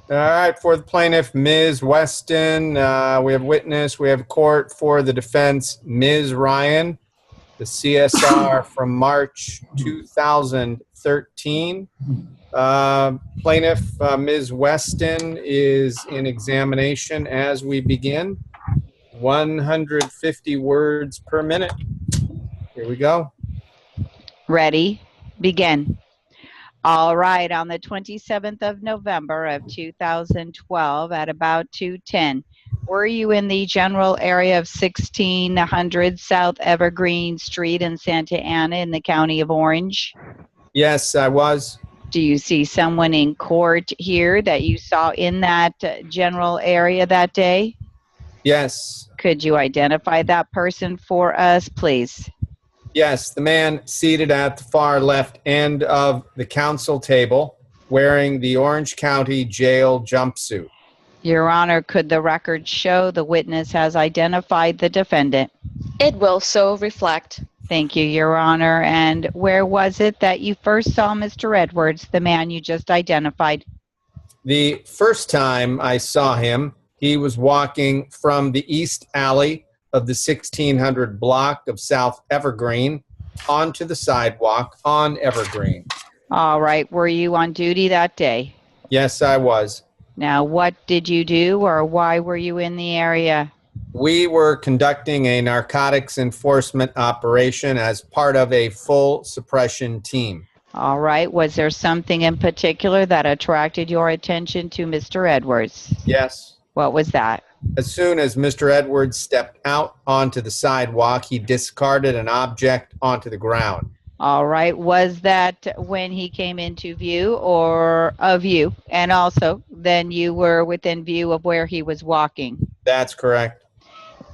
All right, for the plaintiff, Ms. Weston, we have witness, we have court. For the defense, Ms. Ryan, the CSR from March 2013. Plaintiff, Ms. Weston, is in examination as we begin. 150 words per minute. Here we go. Ready? Begin. All right, on the 27th of November of 2012 at about 2:10, were you in the general area of 1600 South Evergreen Street in Santa Ana in the county of Orange? Yes, I was. Do you see someone in court here that you saw in that general area that day? Yes. Could you identify that person for us, please? Yes, the man seated at the far left end of the council table wearing the Orange County Jail jumpsuit. Your Honor, could the record show the witness has identified the defendant? It will so reflect. Thank you, Your Honor. And where was it that you first saw Mr. Edwards, the man you just identified? The first time I saw him, he was walking from the east alley of the 1600 block of South Evergreen onto the sidewalk on Evergreen. All right. Were you on duty that day? Yes, I was. Now, what did you do, or why were you in the area? We were conducting a narcotics enforcement operation as part of a full suppression team. All right. Was there something in particular that attracted your attention to Mr. Edwards? Yes. What was that? As soon as Mr. Edwards stepped out onto the sidewalk, he discarded an object onto the ground. All right. Was that when he came into view or of you? And also, then you were within view of where he was walking? That's correct.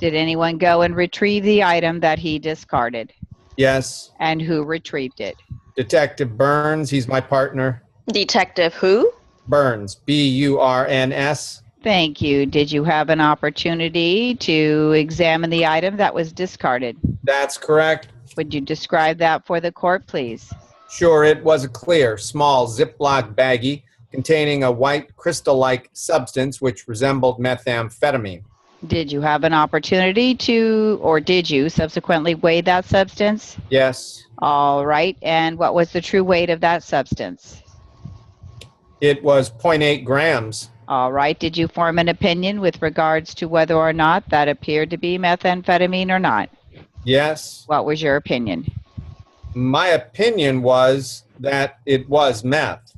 Did anyone go and retrieve the item that he discarded? Yes. And who retrieved it? Detective Burns, he's my partner. Detective who? Burns, B-U-R-N-S. Thank you. Did you have an opportunity to examine the item that was discarded? That's correct. Would you describe that for the court, please? Sure, it was a clear, small Ziploc baggie containing a white crystal-like substance which resembled methamphetamine. Did you have an opportunity to, or did you subsequently weigh that substance? Yes. All right. And what was the true weight of that substance? It was 0.8 grams. All right. Did you form an opinion with regards to whether or not that appeared to be methamphetamine or not? Yes. What was your opinion? My opinion was that it was meth.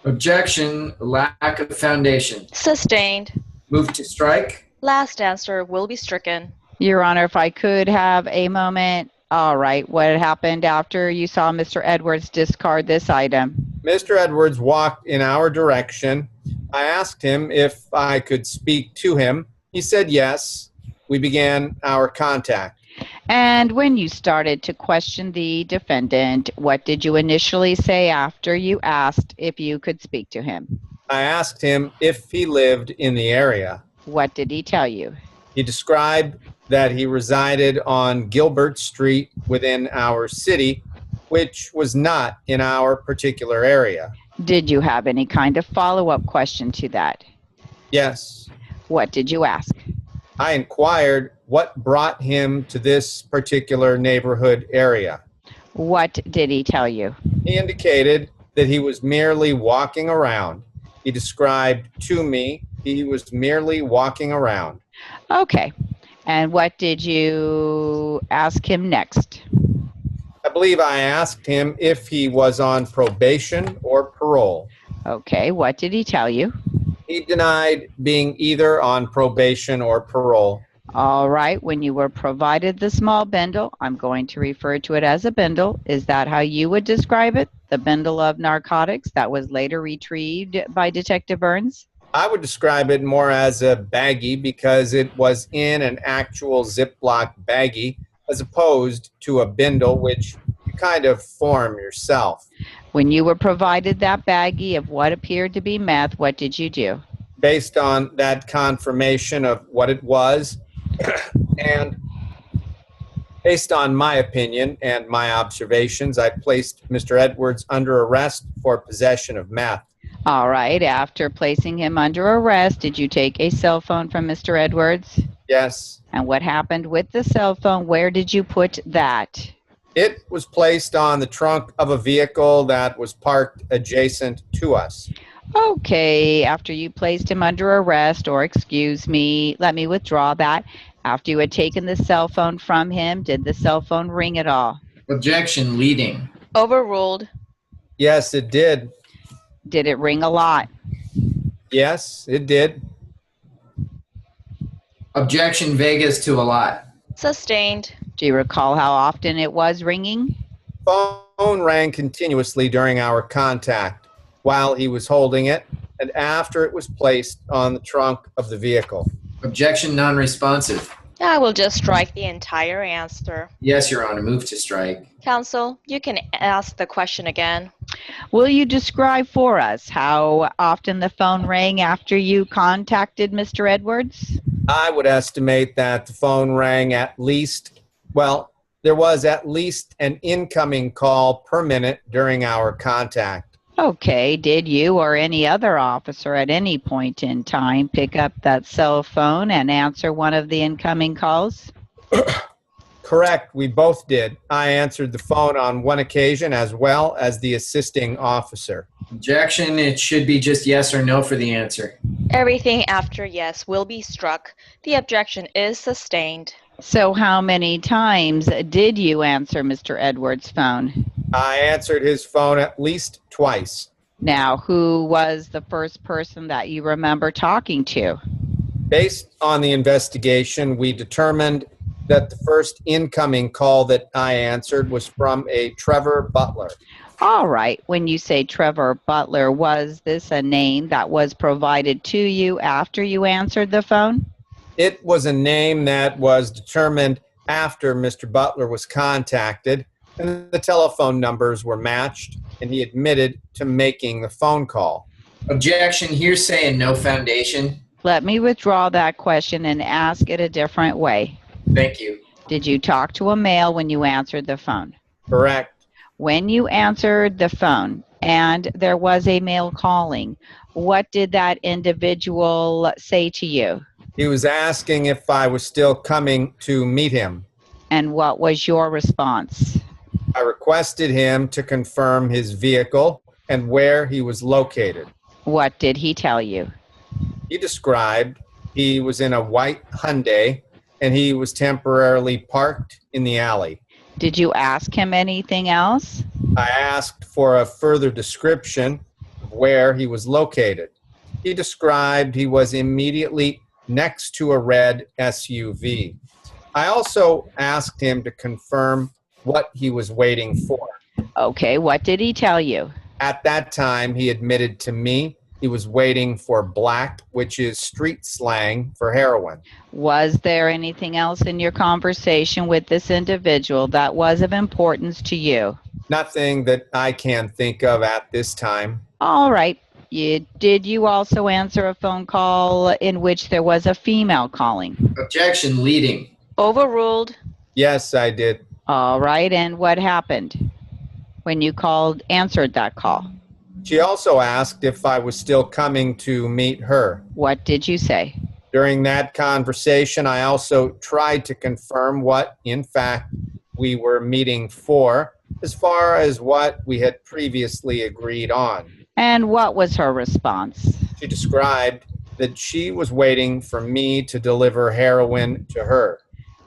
Objection, lack of foundation. Sustained. Move to strike. Last answer will be stricken. Your Honor, if I could have a moment. All right. What happened after you saw Mr. Edwards discard this item? Mr. Edwards walked in our direction. I asked him if I could speak to him. He said yes. We began our contact. And when you started to question the defendant, what did you initially say after you asked if you could speak to him? I asked him if he lived in the area. What did he tell you? He described that he resided on Gilbert Street within our city, which was not in our particular area. Did you have any kind of follow-up question to that? Yes. What did you ask? I inquired what brought him to this particular neighborhood area. What did he tell you? He indicated that he was merely walking around. He described to me he was merely walking around. Okay. And what did you ask him next? I believe I asked him if he was on probation or parole. Okay. What did he tell you? He denied being either on probation or parole. All right. When you were provided the small bundle, I'm going to refer to it as a bundle. Is that how you would describe it? The bundle of narcotics that was later retrieved by Detective Burns? I would describe it more as a baggie because it was in an actual Ziploc baggie as opposed to a bindle, which you kind of form yourself. When you were provided that baggie of what appeared to be meth, what did you do? Based on that confirmation of what it was, and based on my opinion and my observations, I placed Mr. Edwards under arrest for possession of meth. All right. After placing him under arrest, did you take a cell phone from Mr. Edwards? Yes. And what happened with the cell phone? Where did you put that? It was placed on the trunk of a vehicle that was parked adjacent to us. Okay. After you placed him under arrest, or excuse me, let me withdraw that. After you had taken the cell phone from him, did the cell phone ring at all? Objection, leading. Overruled. Yes, it did. Did it ring a lot? Yes, it did. Objection, Vegas to a lot. Sustained. Do you recall how often it was ringing? Phone rang continuously during our contact while he was holding it and after it was placed on the trunk of the vehicle. Objection, non-responsive. I will just strike the entire answer. Yes, Your Honor. Move to strike. Counsel, you can ask the question again. Will you describe for us how often the phone rang after you contacted Mr. Edwards? I would estimate that the phone rang at least, well, there was at least an incoming call per minute during our contact. Okay, did you or any other officer at any point in time pick up that cell phone and answer one of the incoming calls? Correct, we both did. I answered the phone on one occasion as well as the assisting officer. Objection, it should be just yes or no for the answer. Everything after yes will be struck. The objection is sustained. So how many times did you answer Mr. Edwards' phone? I answered his phone at least twice. Now, who was the first person that you remember talking to? Based on the investigation, we determined that the first incoming call that I answered was from a Trevor Butler. All right. When you say Trevor Butler, was this a name that was provided to you after you answered the phone? It was a name that was determined after Mr. Butler was contacted, and the telephone numbers were matched, and he admitted to making the phone call. Objection, hearsay and no foundation. Let me withdraw that question and ask it a different way. Thank you. Did you talk to a male when you answered the phone? Correct. When you answered the phone and there was a male calling, what did that individual say to you? He was asking if I was still coming to meet him. And what was your response? I requested him to confirm his vehicle and where he was located. What did he tell you? He described he was in a white Hyundai and he was temporarily parked in the alley. Did you ask him anything else? I asked for a further description of where he was located. He described he was immediately next to a red SUV. I also asked him to confirm what he was waiting for. Okay, what did he tell you? At that time, he admitted to me he was waiting for black, which is street slang for heroin. Was there anything else in your conversation with this individual that was of importance to you? Nothing that I can think of at this time. All right. Did you also answer a phone call in which there was a female calling? Objection, leading. Overruled. Yes, I did. All right. And what happened when you answered that call? She also asked if I was still coming to meet her. What did you say? During that conversation, I also tried to confirm what, in fact, we were meeting for, as far as what we had previously agreed on. And what was her response? She described that she was waiting for me to deliver heroin to her.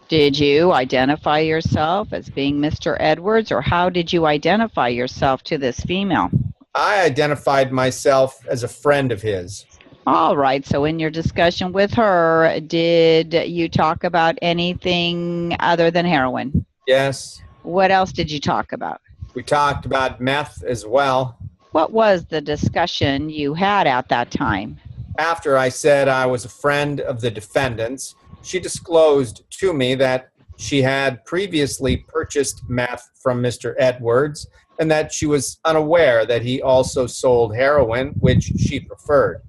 Did you identify yourself as being Mr. Edwards, or how did you identify yourself to this female? I identified myself as a friend of his. All right. So in your discussion with her, did you talk about anything other than heroin? Yes. What else did you talk about? We talked about meth as well. What was the discussion you had at that time? After I said I was a friend of the defendants, she disclosed to me that she had previously purchased meth from Mr. Edwards and that she was unaware that he also sold heroin, which she preferred.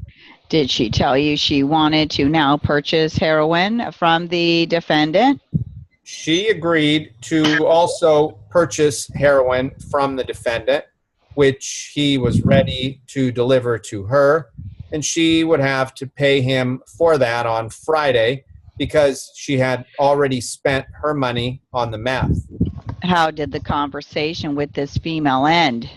Did she tell you she wanted to now purchase heroin from the defendant? She agreed to also purchase heroin from the defendant. which he was ready to deliver to her, and she would have to pay him for that on Friday because she had already spent her money on the meth. How did the conversation with this female end?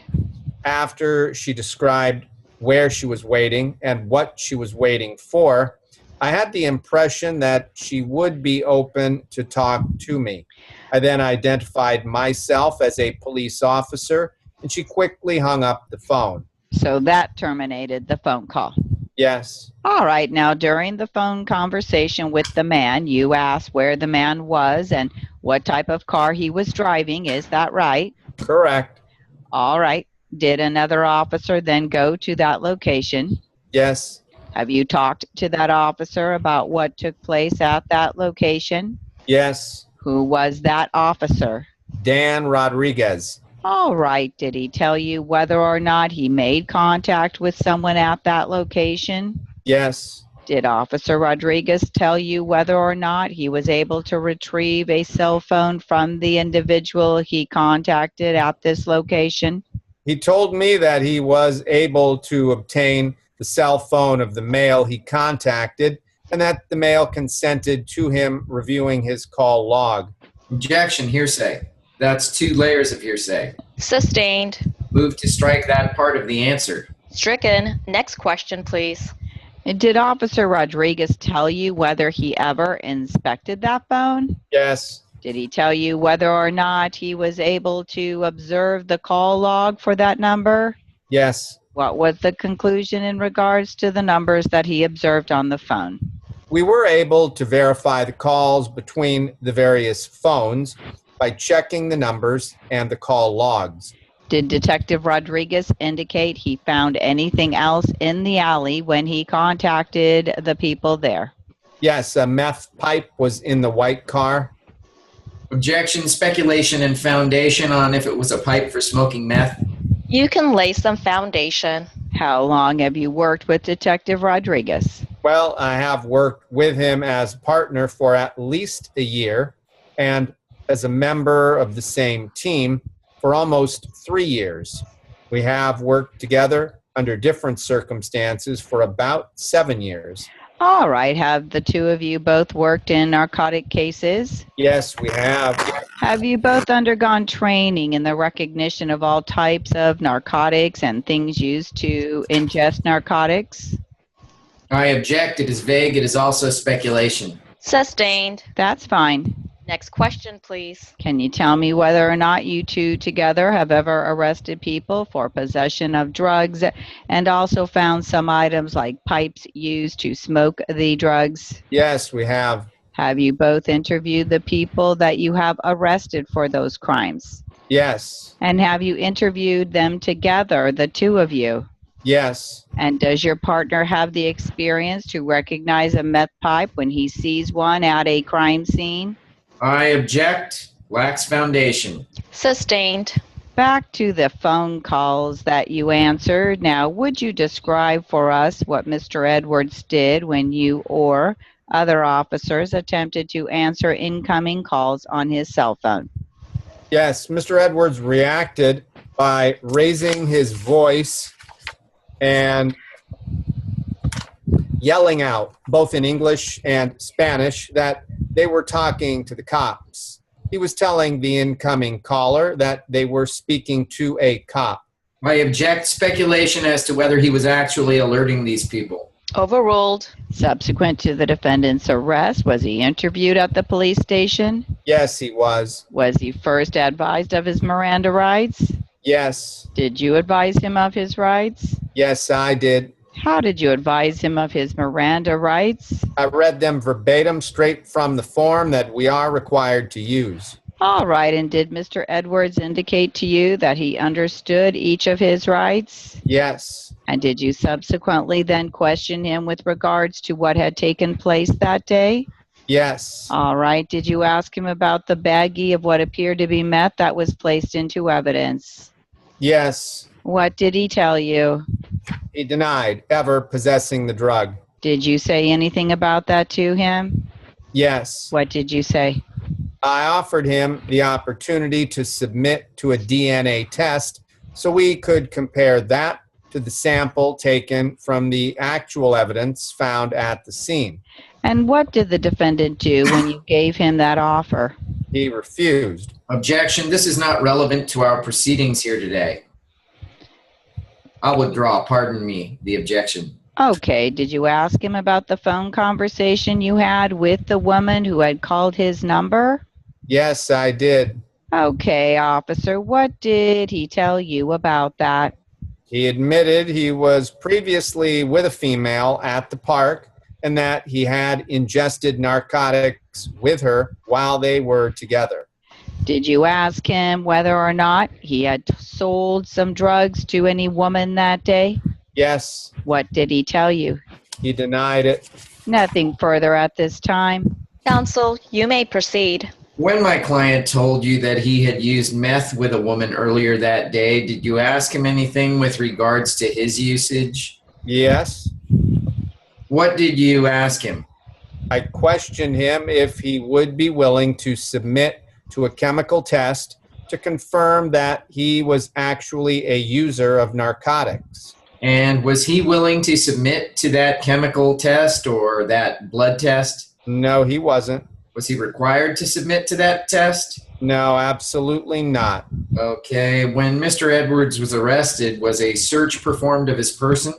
After she described where she was waiting and what she was waiting for, I had the impression that she would be open to talk to me. I then identified myself as a police officer, and she quickly hung up the phone. So that terminated the phone call. Yes, All right, now during the phone conversation with the man, you asked where the man was and what type of car he was driving. Is that right? correct. All right. Did another officer then go to that location? Yes, Have you talked to that officer about what took place at that location? yes. Who was that officer? Dan Rodriguez. All right. Did he tell you whether or not he made contact with someone at that location? Yes, Did Officer Rodriguez tell you whether or not he was able to retrieve a cell phone from the individual he contacted at this location? he told me that he was able to obtain the cell phone of the male he contacted and that the male consented to him reviewing his call log. Objection, hearsay. That's 2 layers of hearsay. Sustained. Move to strike that part of the answer. Stricken. Next question, please. Did Officer Rodriguez tell you whether he ever inspected that phone? Yes, Did he tell you whether or not he was able to observe the call log for that number? yes. What was the conclusion in regards to the numbers that he observed on the phone? We were able to verify the calls between the various phones by checking the numbers and the call logs. Did Detective Rodriguez indicate he found anything else in the alley when he contacted the people there? Yes, a meth pipe was in the white car. Objection, speculation, and foundation on if it was a pipe for smoking meth. You can lay some foundation. How long have you worked with Detective Rodriguez? Well, I have worked with him as a partner for at least a year and as a member of the same team for almost 3 years. We have worked together under different circumstances for about 7 years. All right. Have the two of you both worked in narcotic cases? Yes, we have. Have you both undergone training in the recognition of all types of narcotics and things used to ingest narcotics? I object. It is vague. It is also speculation. Sustained. That's fine. Next question, please. Can you tell me whether or not you two together have ever arrested people for possession of drugs and also found some items like pipes used to smoke the drugs? Yes, we have. Have you both interviewed the people that you have arrested for those crimes? Yes, And have you interviewed them together, the two of you? yes, And does your partner have the experience to recognize a meth pipe when he sees one at a crime scene? I object. Lacks foundation. Sustained. Back to the phone calls that you answered. Now, would you describe for us what Mr. Edwards did when you or other officers attempted to answer incoming calls on his cell phone? yes. Mr. Edwards reacted by raising his voice and yelling out, both in English and Spanish, that they were talking to the cops. He was telling the incoming caller that they were speaking to a cop. I object. Speculation as to whether he was actually alerting these people. Overruled. Subsequent to the defendant's arrest, was he interviewed at the police station? Yes, he was. Was he first advised of his Miranda rights? Yes, Did you advise him of his rights? yes, I did. How did you advise him of his Miranda rights? I read them verbatim straight from the form that we are required to use. All right, and did Mr. Edwards indicate to you that he understood each of his rights? Yes, And did you subsequently then question him with regards to what had taken place that day? yes, All right, did you ask him about the baggie of what appeared to be meth that was placed into evidence? yes. What did he tell you? He denied ever possessing the drug. Did you say anything about that to him? Yes. What did you say? I offered him the opportunity to submit to a DNA test so we could compare that to the sample taken from the actual evidence found at the scene. And what did the defendant do when you gave him that offer? He refused. Objection. This is not relevant to our proceedings here today. I'll withdraw. Pardon me. The objection. Okay, did you ask him about the phone conversation you had with the woman who had called his number? Yes, I did. Okay, officer, what did he tell you about that? He admitted he was previously with a female at the park and that he had ingested narcotics with her while they were together. Did you ask him whether or not he had sold some drugs to any woman that day? Yes, What did he tell you? he denied it. Nothing further at this time. Counsel, you may proceed. When my client told you that he had used meth with a woman earlier that day, did you ask him anything with regards to his usage? Yes, What did you ask him? I questioned him if he would be willing to submit to a chemical test to confirm that he was actually a user of narcotics. And was he willing to submit to that chemical test or that blood test? No, he wasn't. Was he required to submit to that test? No, absolutely not. Okay. When Mr. Edwards was arrested, was a search performed of his person?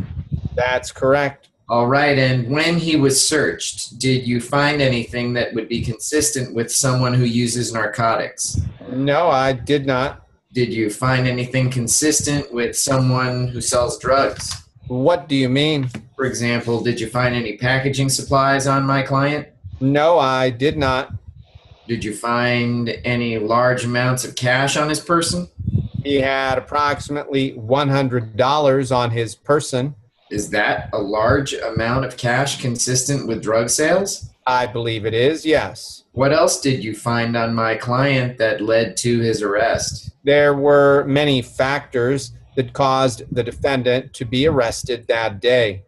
That's correct. All right. And when he was searched, did you find anything that would be consistent with someone who uses narcotics? No, I did not. Did you find anything consistent with someone who sells drugs? What do you mean? For example, did you find any packaging supplies on my client? No, I did not. Did you find any large amounts of cash on his person? He had approximately $100 on his person. Is that a large amount of cash consistent with drug sales? I believe it is, yes. What else did you find on my client that led to his arrest? There were many factors that caused the defendant to be arrested that day.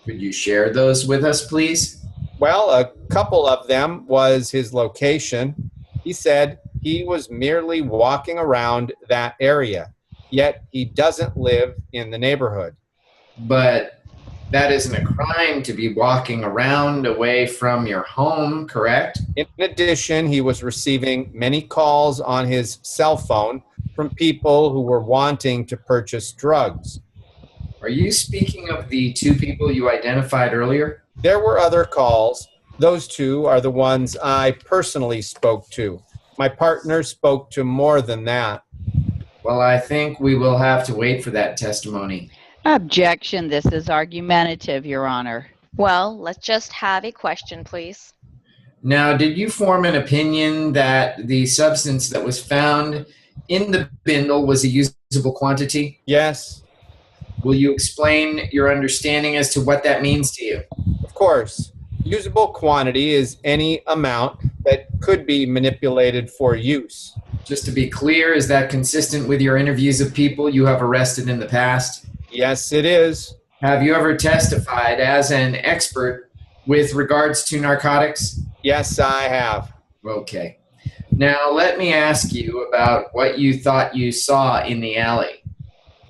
Could you share those with us, please? Well, a couple of them was his location. He said he was merely walking around that area, yet he doesn't live in the neighborhood. But that isn't a crime to be walking around away from your home, correct? In addition, he was receiving many calls on his cell phone from people who were wanting to purchase drugs. Are you speaking of the two people you identified earlier? There were other calls. Those two are the ones I personally spoke to. My partner spoke to more than that. Well, I think we will have to wait for that testimony. Objection. This is argumentative, Your Honor. Well, let's just have a question, please. Now, did you form an opinion that the substance that was found in the bindle was a usable quantity? Yes, Will you explain your understanding as to what that means to you? of course. Usable quantity is any amount that could be manipulated for use. Just to be clear, is that consistent with your interviews of people you have arrested in the past? Yes, it is. Have you ever testified as an expert with regards to narcotics? Yes, I have. Okay. Now, let me ask you about what you thought you saw in the alley.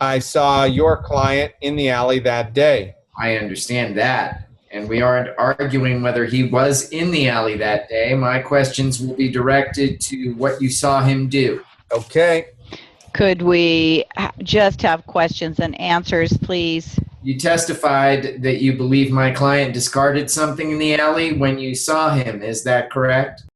I saw your client in the alley that day. I understand that. And we aren't arguing whether he was in the alley that day. My questions will be directed to what you saw him do. Okay. Could we just have questions and answers, please? You testified that you believe my client discarded something in the alley when you saw him. Is that correct?